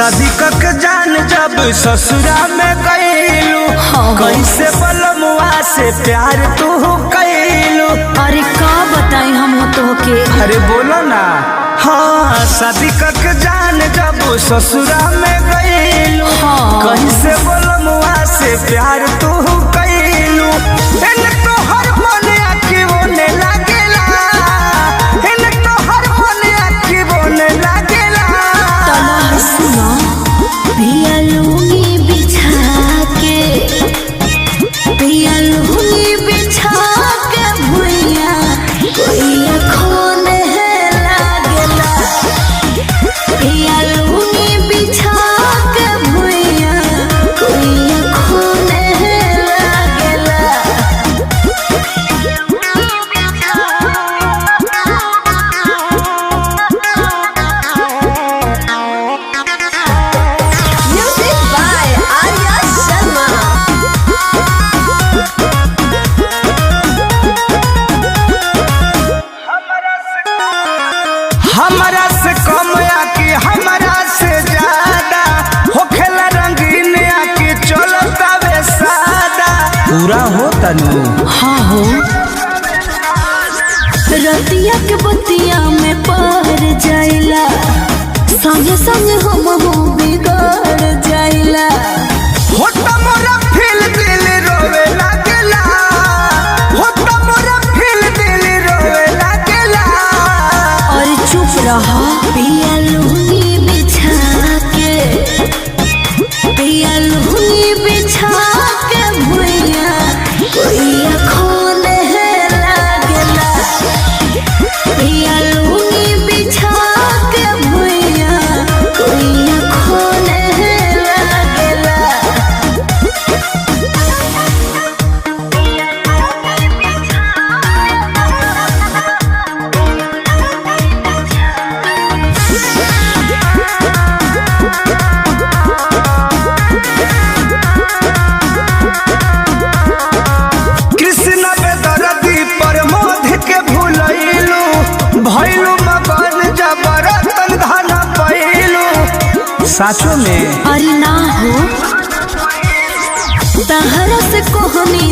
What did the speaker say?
शादी कक जान जब ससुरा में गईलू कैसे बलमुआ से प्यार तू कैलू। अरे का बताई हम तो के। अरे बोलो ना। हाँ शादी कक जान जब ससुरा में गईलू कैसे बलमुआ से प्यार तू कैलू। तो हर मन आखी बोने लागेला, तो हर मन आखी बोने लागेला। सुनो पिया लूंगी बिछा के, पिया लूंगी बिछा के भुइया कोई खोने लागेला। पिया लूंगी बिछा के भुइया कोई खोने लागेला। Music by Arya Sharma. हमारा से कम आके हमारा से ज्यादा होखेला रंगीन आके चलता वे सादा। पूरा हो तनु। हाँ हो रतिया के बतिया में पहर जाइला, संगे संगे हम हो बिगड़ जाइला। होता मोरा फील दिल रोवे लागेला, होता मोरा फील दिल रोवे लागेला। और चुप रहा पिया लूंगी बिछा के, पिया लूंगी बिछा के भुइया कोई खोने लागेला। पिया लूंगी बिछा के भुइया कोई खोने लागेला। कृष्ण बेदर्दी पर मोध के भूलैलू, भैलू मगन जबरतन धन पैलू। साचो में अरे ना हो तहरा से कोहनी